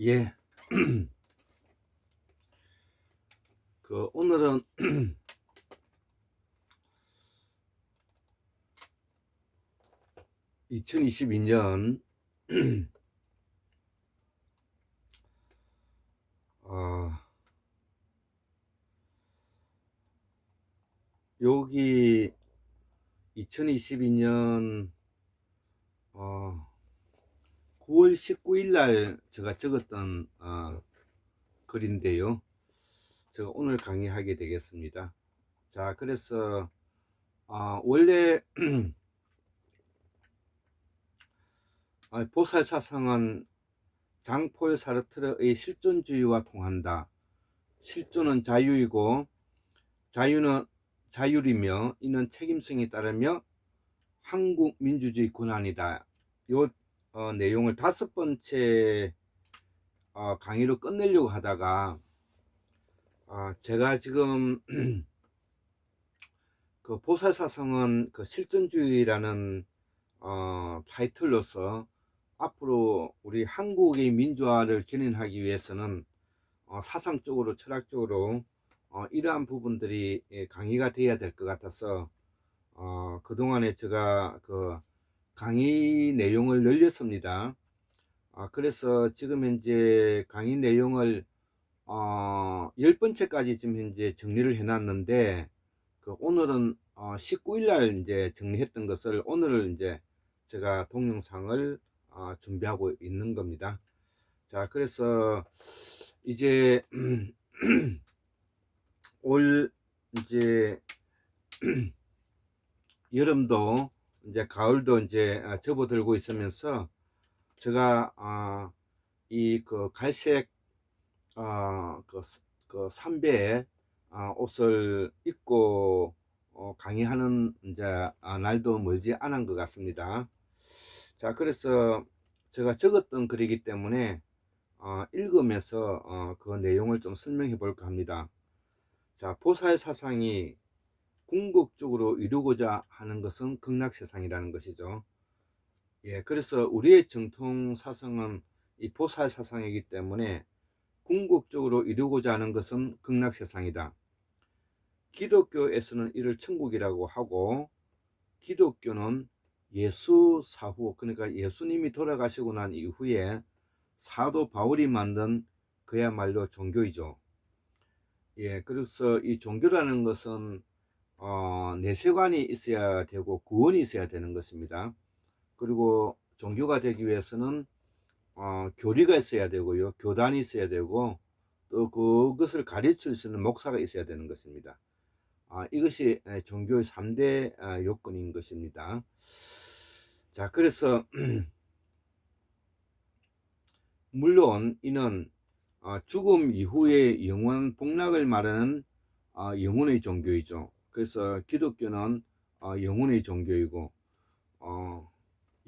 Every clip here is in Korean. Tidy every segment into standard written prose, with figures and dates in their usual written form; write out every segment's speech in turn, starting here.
예, 오늘은 2022년 어, 여기 2022년 9월 19일 날 제가 적었던 글인데요. 제가 오늘 강의하게 되겠습니다. 자, 그래서 원래 보살사상은 장폴 사르트르의 실존주의와 통한다. 실존은 자유이고 자유는 자율이며 이는 책임성에 따르며 한국 민주주의 권한이다. 요 내용을 5번째 강의로 끝내려고 하다가 제가 지금 그 보살사성은 그 실존주의라는 타이틀로서 앞으로 우리 한국의 민주화를 견인하기 위해서는 사상적으로 철학적으로 이러한 부분들이 강의가 돼야 될 것 같아서 그동안에 제가 그 강의 내용을 늘렸습니다. 그래서 지금 현재 강의 내용을 10번째까지 지금 현재 정리를 해 놨는데 오늘은 19일 날 이제 정리했던 것을 오늘 이제 제가 동영상을 준비하고 있는 겁니다. 자, 그래서 이제 올 이제 여름도 이제 가을도 이제 접어들고 있으면서 제가 이 그 갈색 그 삼배 옷을 입고 강의하는 이제 날도 멀지 않은 것 같습니다. 자, 그래서 제가 적었던 글이기 때문에 읽으면서 그 내용을 좀 설명해 볼까 합니다. 자, 보살 사상이 궁극적으로 이루고자 하는 것은 극락세상이라는 것이죠. 예, 그래서 우리의 정통 사상은 이 보살 사상이기 때문에 궁극적으로 이루고자 하는 것은 극락세상이다. 기독교에서는 이를 천국이라고 하고, 기독교는 예수 사후, 그러니까 예수님이 돌아가시고 난 이후에 사도 바울이 만든 그야말로 종교이죠. 예, 그래서 이 종교라는 것은 내세관이 있어야 되고 구원이 있어야 되는 것입니다. 그리고 종교가 되기 위해서는 교리가 있어야 되고요, 교단이 있어야 되고, 또 그것을 가르칠 수 있는 목사가 있어야 되는 것입니다. 이것이 종교의 3대 요건인 것입니다. 자, 그래서 물론 이는 죽음 이후의 영원 복락을 말하는 영혼의 종교이죠. 그래서 기독교는 영혼의 종교이고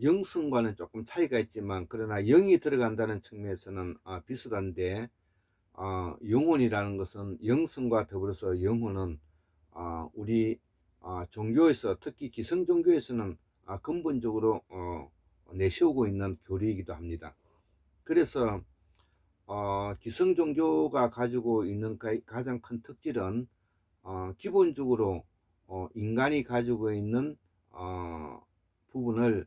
영성과는 조금 차이가 있지만 그러나 영이 들어간다는 측면에서는 비슷한데 영혼이라는 것은 영성과 더불어서 영혼은 우리 종교에서 특히 기성 종교에서는 근본적으로 내세우고 있는 교리이기도 합니다. 그래서 기성 종교가 가지고 있는 가장 큰 특질은 기본적으로 인간이 가지고 있는 부분을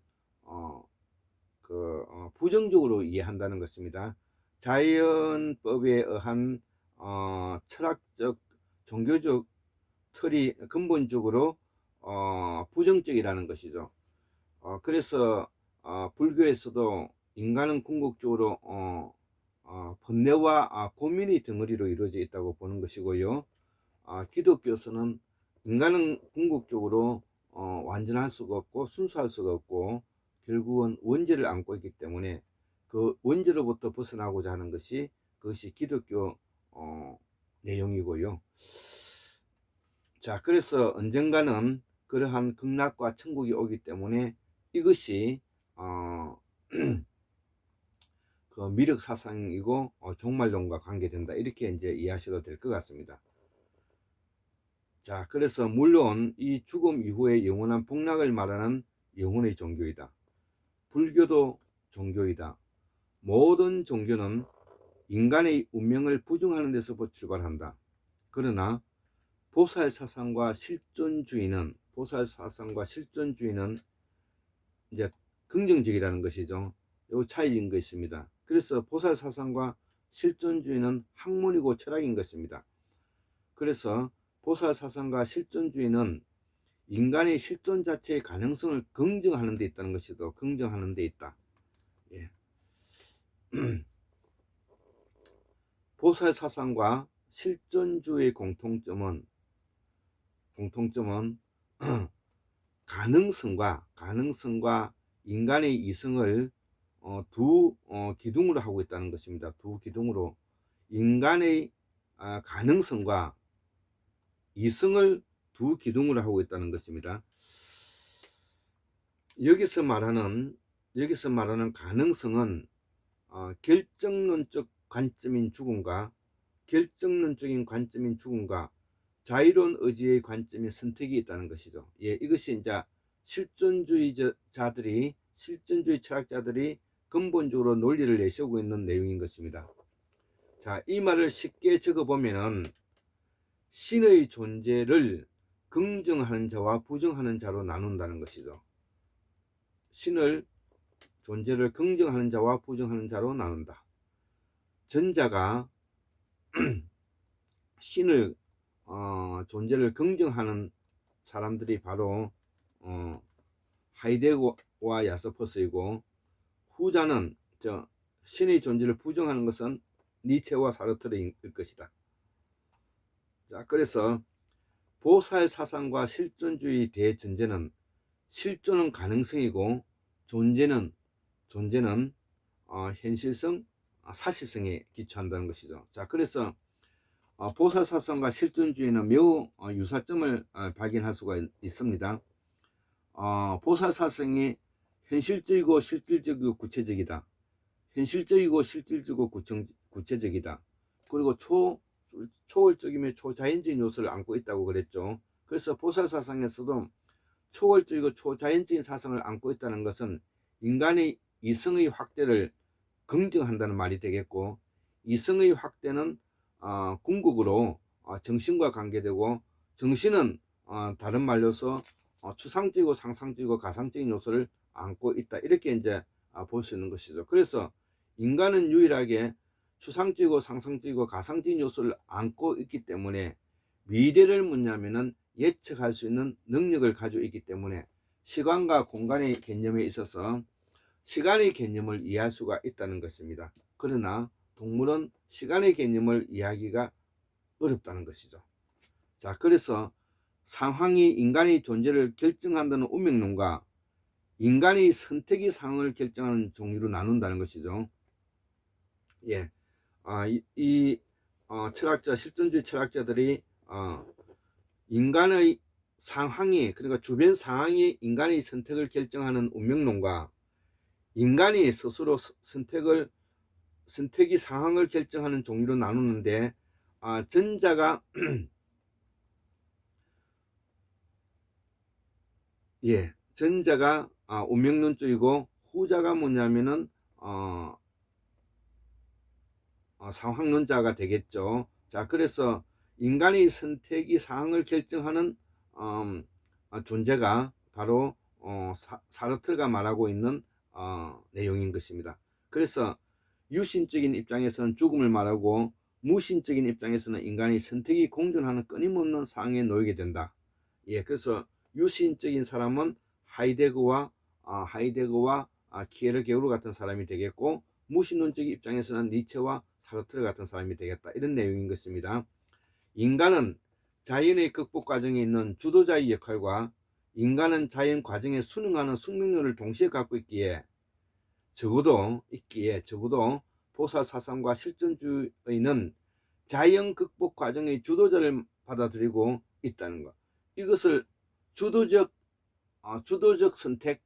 부정적으로 이해한다는 것입니다. 자연법에 의한 철학적 종교적 틀이 근본적으로 부정적이라는 것이죠. 그래서 불교에서도 인간은 궁극적으로 번뇌와 고민의 덩어리로 이루어져 있다고 보는 것이고요. 기독교에서는 인간은 궁극적으로 완전할 수가 없고 순수할 수가 없고 결국은 원죄를 안고 있기 때문에 그 원죄로부터 벗어나고자 하는 것이 그것이 기독교 내용이고요. 자, 그래서 언젠가는 그러한 극락과 천국이 오기 때문에 이것이 그 미륵 사상이고 종말론과 관계된다, 이렇게 이제 이해하셔도 될 것 같습니다. 자, 그래서 물론 이 죽음 이후의 영원한 복락을 말하는 영혼의 종교이다. 불교도 종교이다. 모든 종교는 인간의 운명을 부정하는 데서부터 출발한다. 그러나 보살사상과 실존주의는 이제 긍정적이라는 것이죠. 요 차이인 것입니다. 그래서 보살사상과 실존주의는 학문이고 철학인 것입니다. 그래서 보살사상과 실존주의는 인간의 실존 자체의 가능성을 긍정하는 데 있다는 것이죠. 긍정하는 데 있다. 예. 보살사상과 실존주의의 공통점은 가능성과 인간의 이성을 두 기둥으로 하고 있다는 것입니다. 두 기둥으로 인간의 가능성과 이성을 두 기둥으로 하고 있다는 것입니다. 여기서 말하는 가능성은 결정론적인 관점인 죽음과 자유로운 의지의 관점인 선택이 있다는 것이죠. 예, 이것이 이제 실존주의 철학자들이 근본적으로 논리를 내세우고 있는 내용인 것입니다. 자, 이 말을 쉽게 적어보면은 신의 존재를 긍정하는 자와 부정하는 자로 나눈다는 것이죠. 신을 존재를 긍정하는 자와 부정하는 자로 나눈다. 전자가 신을 존재를 긍정하는 사람들이 바로 하이데거와 야스퍼스이고, 후자는 신의 존재를 부정하는 것은 니체와 사르트르일 것이다. 자, 그래서 보살 사상과 실존주의 대전제는 실존은 가능성이고 존재는 현실성, 사실성에 기초한다는 것이죠. 자, 그래서 보살 사상과 실존주의는 매우 유사점을 발견할 수가 있습니다. 보살 사상이 현실적이고 실질적이고 구체적이다. 현실적이고 실질적이고 구체적이다. 그리고 초월적이며 초자연적인 요소를 안고 있다고 그랬죠. 그래서 보살 사상에서도 초월적이고 초자연적인 사상을 안고 있다는 것은 인간의 이성의 확대를 긍정한다는 말이 되겠고, 이성의 확대는 궁극으로 정신과 관계되고, 정신은 다른 말로서 추상적이고 상상적이고 가상적인 요소를 안고 있다, 이렇게 이제 볼 수 있는 것이죠. 그래서 인간은 유일하게 추상적이고 상상적이고 가상적인 요소를 안고 있기 때문에 미래를 묻냐면은 예측할 수 있는 능력을 가지고 있기 때문에 시간과 공간의 개념에 있어서 시간의 개념을 이해할 수가 있다는 것입니다. 그러나 동물은 시간의 개념을 이해하기가 어렵다는 것이죠. 자, 그래서 상황이 인간의 존재를 결정한다는 운명론과 인간의 선택이 상황을 결정하는 종류로 나눈다는 것이죠. 예, 실존주의 철학자들이 인간의 상황이, 그러니까 주변 상황이 인간의 선택을 결정하는 운명론과 인간이 스스로 선택이 상황을 결정하는 종류로 나누는데, 전자가 전자가 운명론적이고 후자가 뭐냐면은 상황론자가 되겠죠. 자, 그래서 인간의 선택이 상황을 결정하는 존재가 바로 사르트르가 말하고 있는 내용인 것입니다. 그래서 유신적인 입장에서는 죽음을 말하고, 무신적인 입장에서는 인간의 선택이 공존하는 끊임없는 상황에 놓이게 된다. 예, 그래서 유신적인 사람은 하이데거와 키에르게르 같은 사람이 되겠고, 무신론적 입장에서는 니체와 사르트르 같은 사람이 되겠다, 이런 내용인 것입니다. 인간은 자연의 극복 과정에 있는 주도자의 역할과 인간은 자연 과정에 순응하는 숙명론을 동시에 갖고 있기에 적어도 보살 사상과 실존주의는 자연 극복 과정의 주도자를 받아들이고 있다는 것. 이것을 주도적 선택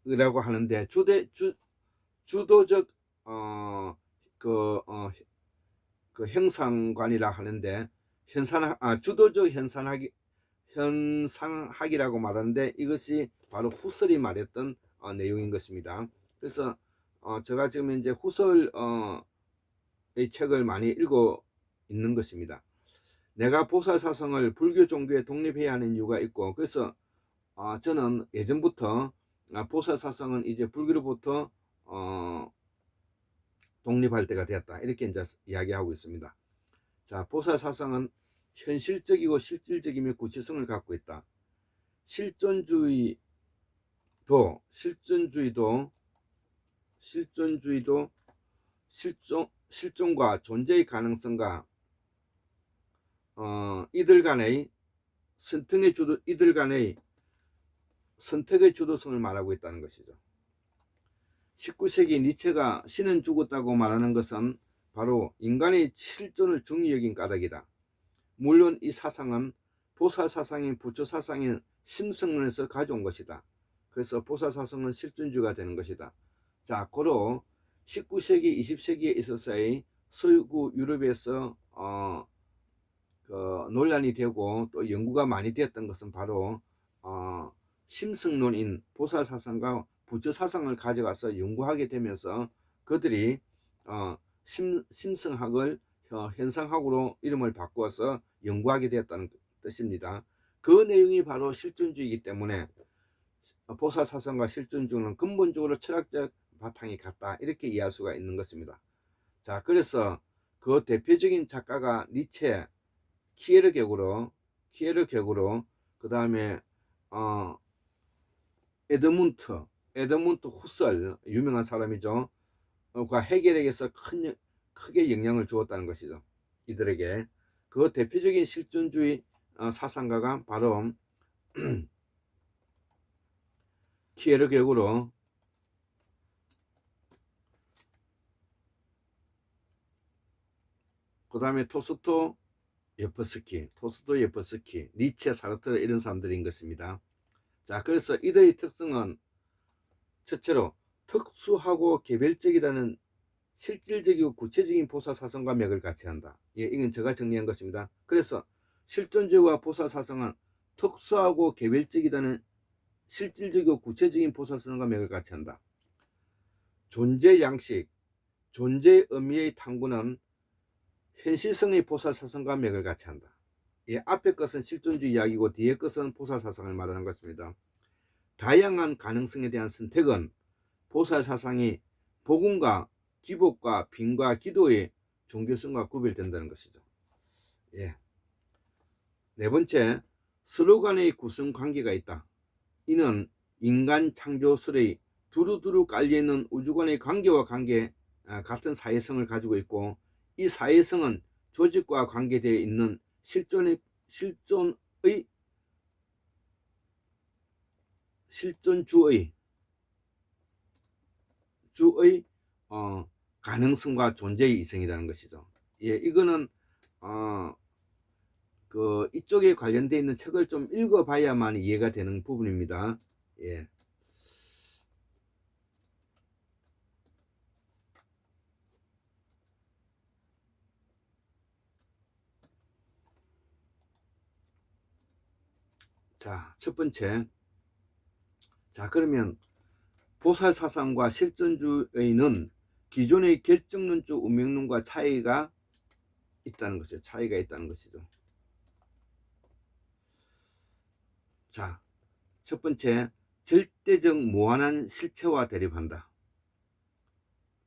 이라고 하는데, 주도적 그 형상관이라 하는데, 주도적 현상학이라고 말하는데, 이것이 바로 후설이 말했던 내용인 것입니다. 그래서 제가 지금 이제 후설 이 책을 많이 읽어 있는 것입니다. 내가 보살사성을 불교 종교에 독립해야 하는 이유가 있고, 그래서 저는 예전부터 보살사성은 이제 불교로부터 독립할 때가 되었다, 이렇게 이제 이야기하고 있습니다. 자, 보살사성은 현실적이고 실질적이며 구체성을 갖고 있다. 실존주의도 실존과 존재의 가능성과 이들 간의 선택의 주도성을 말하고 있다는 것이죠. 19세기 니체가 신은 죽었다고 말하는 것은 바로 인간의 실존을 중히 여긴 까닭이다. 물론 이 사상은 보살사상인 부처사상인 심성론에서 가져온 것이다. 그래서 보살사상은 실존주의가 되는 것이다. 자, 고로 19세기 20세기에 있어서의 서구 유럽에서 논란이 되고 또 연구가 많이 되었던 것은 바로 심성론인 보살사상과 부처사상을 가져가서 연구하게 되면서 그들이 심성학을 현상학으로 이름을 바꾸어서 연구하게 되었다는 뜻입니다. 그 내용이 바로 실존주의이기 때문에 보살사상과 실존주의는 근본적으로 철학적 바탕이 같다, 이렇게 이해할 수가 있는 것입니다. 자, 그래서 그 대표적인 작가가 니체, 키에르게고르, 그 다음에 에드문트 후설, 유명한 사람이죠. 헤겔에게서 크게 영향을 주었다는 것이죠. 이들에게 그 대표적인 실존주의 사상가가 바로 키에르게고르, 그 다음에 토스토예프스키, 니체, 사르트르, 이런 사람들인 것입니다. 자, 그래서 이들의 특성은 첫째로 특수하고 개별적이라는 실질적이고 구체적인 보살사성과 맥을 같이 한다. 예, 이건 제가 정리한 것입니다. 그래서 실존주의와 보살사성은 특수하고 개별적이라는 실질적이고 구체적인 보살사성과 맥을 같이 한다. 존재 양식, 존재의 의미의 탐구는 현실성의 보살사성과 맥을 같이 한다. 예, 앞의 것은 실존주의 이야기고 뒤의 것은 보살사성을 말하는 것입니다. 다양한 가능성에 대한 선택은 보살사상이 복음과 기복과 빈과 기도의 종교성과 구별된다는 것이죠. 예. 네 번째, 서로 간의 구성 관계가 있다. 이는 인간 창조설의 두루두루 깔려있는 우주간의 관계와 같은 사회성을 가지고 있고, 이 사회성은 조직과 관계되어 있는 실존주의 가능성과 존재의 이성이라는 것이죠. 예, 이거는 이쪽에 관련되어 있는 책을 좀 읽어봐야만 이해가 되는 부분입니다. 예. 자, 첫 번째. 자, 그러면 보살사상과 실존주의는 기존의 결정론적 운명론과 차이가 있다는 것이죠. 자, 첫 번째, 절대적 무한한 실체와 대립한다.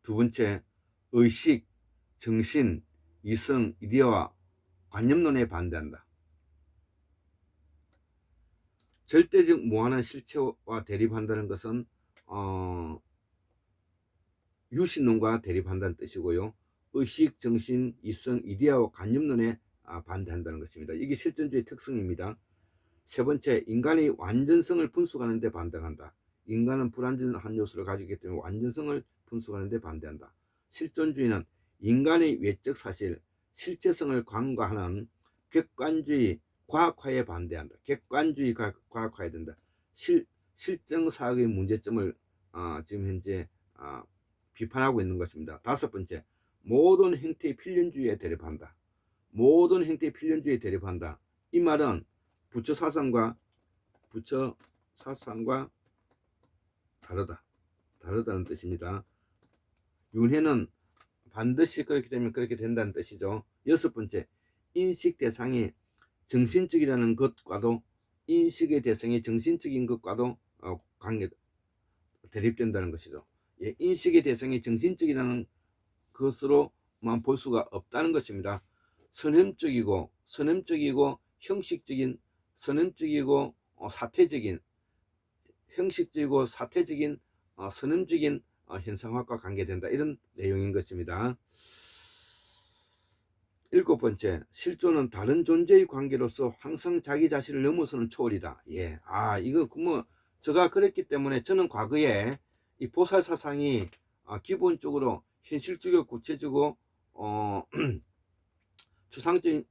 두 번째, 의식, 정신, 이성, 이데아와 관념론에 반대한다. 절대적 무한한 실체와 대립한다는 것은 유신론과 대립한다는 뜻이고요. 의식, 정신, 이성, 이데아와 관념론에 반대한다는 것입니다. 이게 실존주의 특성입니다. 세 번째, 인간의 완전성을 분석하는 데 반대한다. 인간은 불완전한 요소를 가지기 때문에 완전성을 분석하는 데 반대한다. 실존주의는 인간의 외적 사실, 실체성을 관과하는 객관주의 과학화에 반대한다. 객관주의 과학화해야 된다. 실정사학의 문제점을 지금 현재 비판하고 있는 것입니다. 다섯 번째, 모든 형태의 필연주의에 대립한다. 이 말은 부처사상과 다르다는 뜻입니다. 윤회는 반드시 그렇게 되면 그렇게 된다는 뜻이죠. 여섯 번째, 인식 대상이 정신적이라는 것과도 인식의 대상이 정신적인 것과도 관계 대립된다는 것이죠. 예, 인식의 대상이 정신적이라는 것으로만 볼 수가 없다는 것입니다. 선형적이고 형식적인 선형적이고 사태적인 형식적이고 사태적인 선형적인 현상학과 관계된다, 이런 내용인 것입니다. 일곱 번째, 실존은 다른 존재의 관계로서 항상 자기 자신을 넘어서는 초월이다. 예, 이거 뭐 제가 그랬기 때문에 저는 과거에 이 보살 사상이 기본적으로 현실적이고 구체적이고 추상적인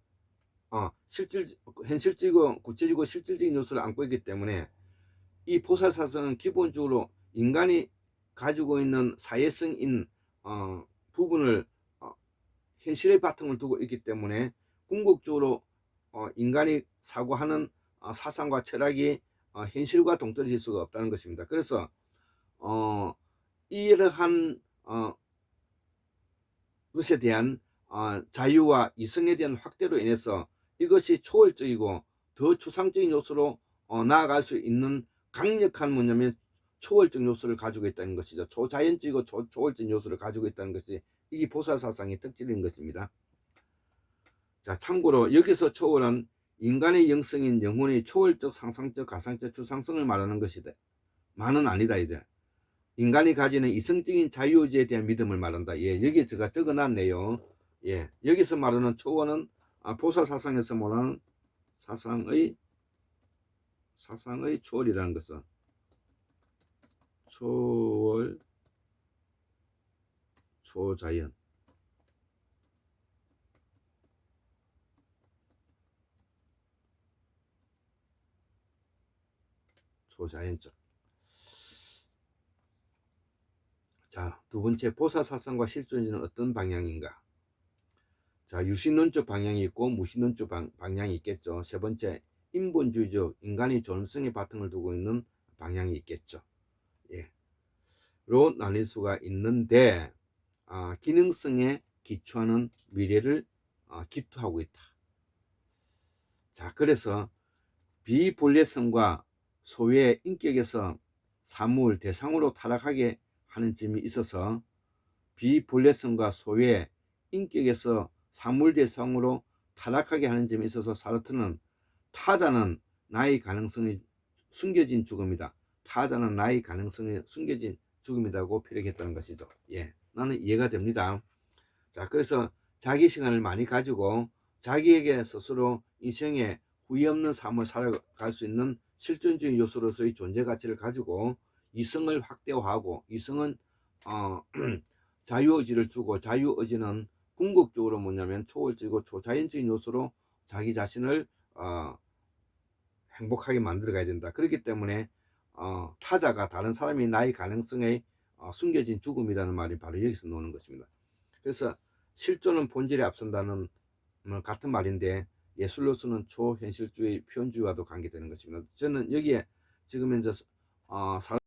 현실적이고 구체적이고 실질적인 요소를 안고 있기 때문에 이 보살 사상은 기본적으로 인간이 가지고 있는 사회성인 부분을 현실의 바탕을 두고 있기 때문에 궁극적으로 인간이 사고하는 사상과 철학이 현실과 동떨어질 수가 없다는 것입니다. 그래서 이러한 것에 대한 자유와 이성에 대한 확대로 인해서 이것이 초월적이고 더 추상적인 요소로 나아갈 수 있는 강력한 뭐냐면 초월적 요소를 가지고 있다는 것이죠. 초자연적이고 초월적 요소를 가지고 있다는 것이 이게 보살사상의 특징인 것입니다. 자, 참고로 여기서 초월은 인간의 영성인 영혼의 초월적, 상상적, 가상적, 추상성을 말하는 것이다. 만은 아니다 이제. 인간이 가지는 이성적인 자유의지에 대한 믿음을 말한다. 예, 여기 제가 적어놨네요. 예, 여기서 말하는 초월은 보살사상에서 말하는 사상의 초월이라는 것은 초월, 초자연, 초자연적. 자, 두 번째, 보살사상과 실존주의는 어떤 방향인가? 자, 유신론적 방향이 있고 무신론적 방향이 있겠죠. 세 번째, 인본주의적 인간의 존엄성의 바탕을 두고 있는 방향이 있겠죠. 예, 로 나뉠 수가 있는데 기능성에 기초하는 미래를 기투하고 있다. 자, 그래서 비본래성과 소외 인격에서 사물 대상으로 타락하게 하는 점이 있어서 비본래성과 소외 인격에서 사물 대상으로 타락하게 하는 점에 있어서 사르트는 타자는 나의 가능성이 숨겨진 죽음이다. 타자는 나의 가능성이 숨겨진 죽음이라고 표현했다는 것이죠. 예, 나는 이해가 됩니다. 자, 그래서 자기 시간을 많이 가지고 자기에게 스스로 인생에 후회 없는 삶을 살아갈 수 있는 실존주의 요소로서의 존재 가치를 가지고 이성을 확대화하고 이성은 자유의지를 주고 자유의지는 궁극적으로 뭐냐면 초월적이고 초자연적인 요소로 자기 자신을 행복하게 만들어 가야 된다. 그렇기 때문에 타자가 다른 사람이 나의 가능성에 숨겨진 죽음이라는 말이 바로 여기서 나오는 것입니다. 그래서 실존은 본질에 앞선다는 같은 말인데 예술로서는 초현실주의 표현주의와도 관계되는 것입니다. 저는 여기에 지금 현재